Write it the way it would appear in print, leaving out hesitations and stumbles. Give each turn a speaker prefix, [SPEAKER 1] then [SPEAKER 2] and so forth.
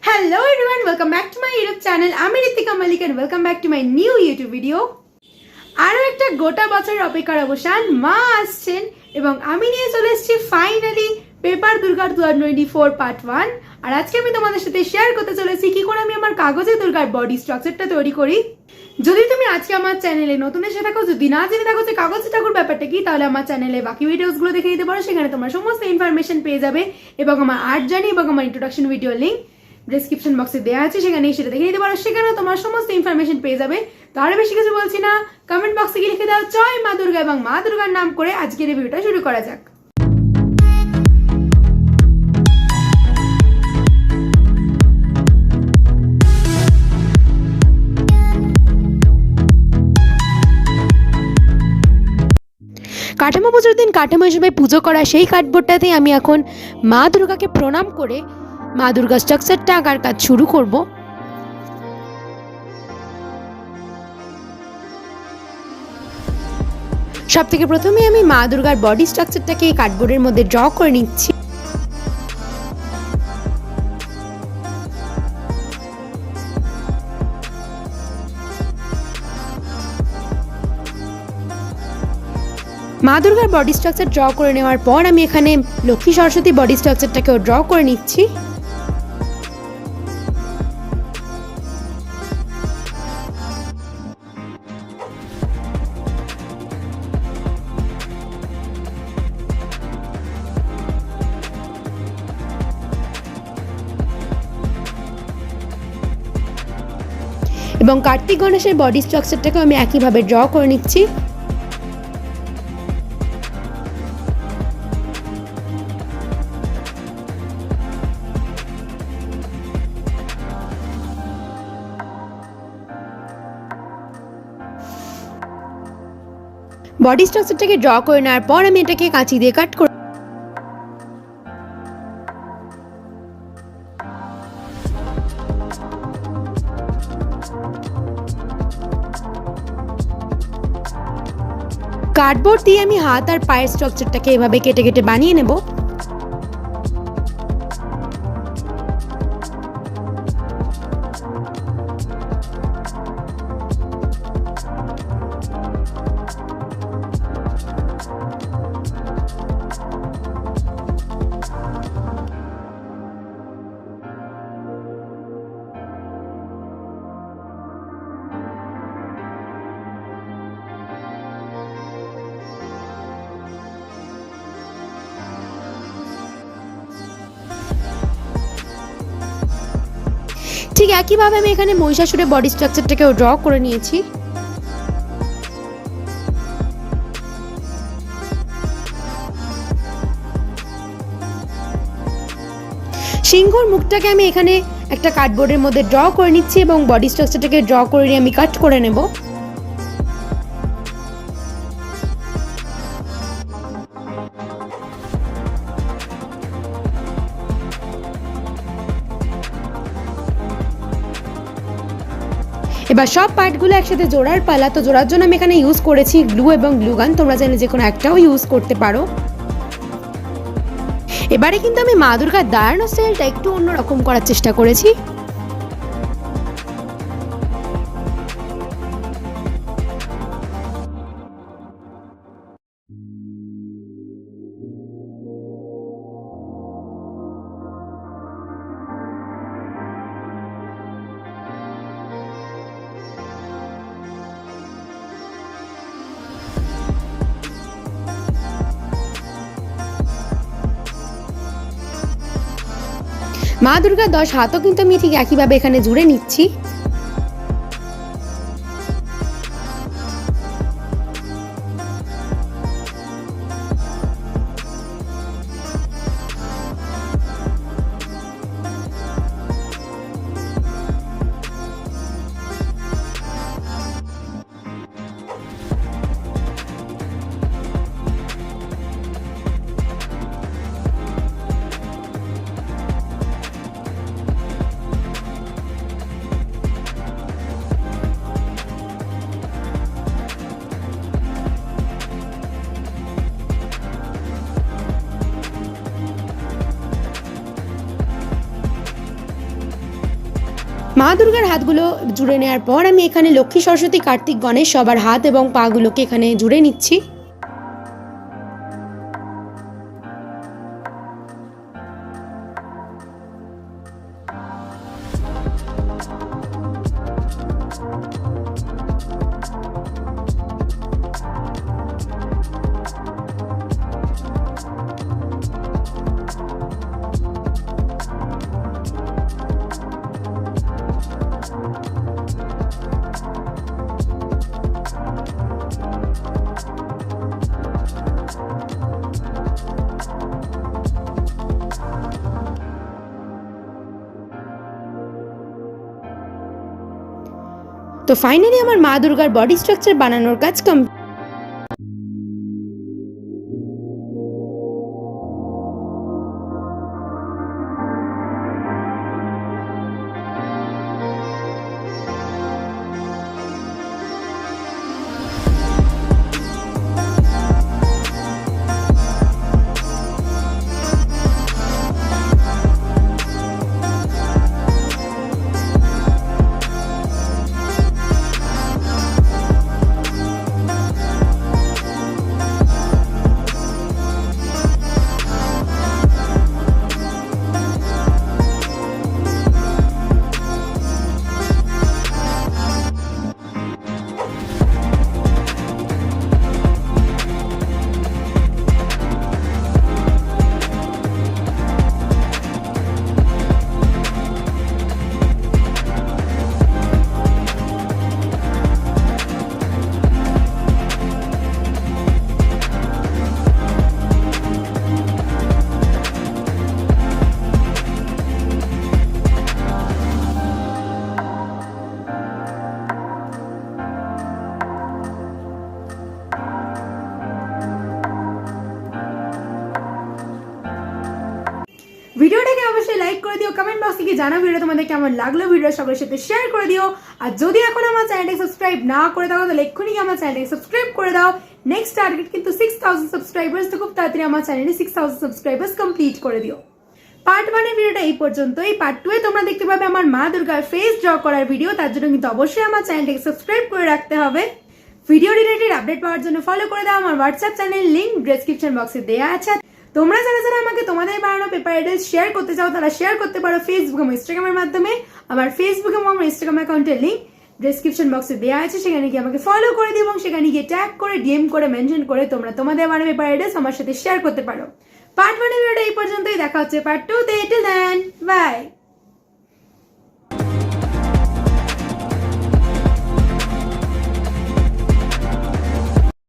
[SPEAKER 1] Hello everyone, welcome back to my YouTube channel. আমি Ritika Mallick and welcome back to my new YouTube video. আরো একটা গোটা বছরের অপেক্ষার অবসান মা আসছেন এবং আমি নিয়ে চলে এসেছি ফাইনালি পেপার দুর্গার 2024 পার্ট 1 আর আজকে আমি তোমাদের সাথে শেয়ার করতে চলেছি কি করে আমি আমার কাগজে দুর্গার বডি স্ট্রাকচারটা তৈরি করি। যদি তুমি আজকে আমার চ্যানেলে নতুন এসে থাকো, যদি না জেনে থাকো যে কাগজে ঠাকুর ব্যাপারটা কি, তাহলে আমার চ্যানেলে বাকি ভিডিওসগুলো দেখে নিতে পারো। সেখানে তোমরা সমস্ত ইনফরমেশন পেয়ে যাবে এবং আমার আর্ট জার্নি এবং আমার ইন্ট্রোডাকশন ভিডিও লিঙ্ক ডেসক্রিপশন বক্সে দেওয়া আছে, সেখানে সেটা দেখে নিতে পারো। সেখানেও তোমার সমস্ত ইনফরমেশন পেয়ে যাবে। তো আরো বেশি কিছু বলছি না, কমেন্ট বক্সে গিয়ে লিখে দাও জয় মা দুর্গা এবং মা দুর্গার নাম করে আজকের রিভিউটা শুরু করা যাক। কাঠামো পুজোর দিন কাঠামো হিসেবে পুজো করা সেই কার্ডবোর্ডটাতে আমি এখন মা দুর্গাকে প্রণাম করে মা দুর্গা স্ট্রাকচারটা আঁকার কাজ শুরু করব। সব থেকে প্রথমে আমি মা দুর্গার বডি স্ট্রাকচারটাকে কার্ডবোর্ডের মধ্যে ড্র করে নিচ্ছি। মা দুর্গার বডি স্ট্রাকচার ড্র করে নেওয়ার পর আমি এখানে লক্ষ্মী সরস্বতী বডি স্ট্রাকচারটাকেও ড্র করে নিচ্ছি। এবং কার্তিক গণেশের বডি স্ট্রাকচারটাকেও আমি একইভাবে ড্র করে নিচ্ছি। বডি স্ট্রাকচারটাকে ড্র করে নেওয়ার পর আমি এটাকে কাঁচি দিয়ে কাট করে কার্ডবোর্ড দিয়ে আমি হাত আর পায়ের স্ট্রাকচারটাকে এভাবে কেটে কেটে বানিয়ে নেব। ঠিক একইভাবে আমি এখানে মহিষাসুরের বডি স্ট্রাকচারটাকেও ড্র করে নিয়েছি। সিংহর মুখটাকে আমি এখানে একটা কার্ডবোর্ডের মধ্যে ড্র করে নিচ্ছি এবং বডি স্ট্রাকচারটাকে ড্র করে নিয়ে আমি কাট করে নেব। এবার সব পার্টগুলো একসাথে জোড়ার পালা। তো জোড়ার জন্য আমি এখানে ইউজ করেছি গ্লু এবং গ্লু গান, তোমরা চাইলে যে কোনো একটাও ইউজ করতে পারো। এবারে কিন্তু আমি মা দুর্গার দাঁড়ানো স্টাইলটা একটু অন্যরকম করার চেষ্টা করেছি। মা দুর্গার 10 হাতও কিন্তু আমি ঠিক একইভাবে এখানে জুড়ে নিচ্ছি। মা দুর্গার হাতগুলো জুড়ে নেওয়ার পর আমি এখানে লক্ষ্মী, সরস্বতী, কার্তিক, গণেশ সবার হাত এবং পাগুলোকে এখানে জুড়ে নিচ্ছি। তো ফাইনালি আমার মা দুর্গার বডি স্ট্রাকচার বানানোর কাজ কমপ্লিট। ভিডিওটাকে অবশ্যই লাইক করে দিও, কমেন্ট বক্সে গিয়ে জানাও ভিডিও তোমাদের কেমন লাগলো, ভিডিও সবার সাথে শেয়ার করে দিও। আর যদি এখন আমার চ্যানেলটাকে সাবস্ক্রাইব না করে দাও তাহলে এক্ষুনি আমার চ্যানেলটাকে সাবস্ক্রাইব করে দাও। নেক্সট টার্গেট কিন্তু 6000 সাবস্ক্রাইবার্স, তো খুব তাড়াতাড়ি আমার চ্যানেলে 6000 সাবস্ক্রাইবার্স কমপ্লিট করে দিও। পার্ট 1 এর ভিডিওটা এই পর্যন্তই। পার্ট 2 এ তোমরা দেখতে পাবে আমার মা দুর্গার ফেস ড্র করার ভিডিও। তার জন্য কিন্তু অবশ্যই আমার চ্যানেলটাকে সাবস্ক্রাইব করে রাখতে হবে। ভিডিও রিলেটেড আপডেট পাওয়ার জন্য ফলো করে দাও আমার হোয়াটসঅ্যাপ চ্যানেল, লিংক ডেসক্রিপশন বক্সে দেওয়া আছে। তোমরা যারা যারা আমাকে তোমাদের বানানো পেপার আইডলস শেয়ার করতে চাও তারা শেয়ার করতে পারো ফেসবুক এবং ইনস্টাগ্রামের মাধ্যমে। আমার ফেসবুক এবং আমার ইনস্টাগ্রাম অ্যাকাউন্টের লিংক ডেসক্রিপশন বক্সে দেওয়া আছে, সেখানে গিয়ে আমাকে ফলো করে দিও এবং সেখানে গিয়ে ট্যাগ করে, ডিএম করে, মেনশন করে তোমরা তোমাদের বানানো পেপার আইডলস আমার সাথে শেয়ার করতে পারো। পার্ট 1 এর ভিডিওটা এই পর্যন্তই, দেখা হচ্ছে পার্ট 2 তে। Till then by.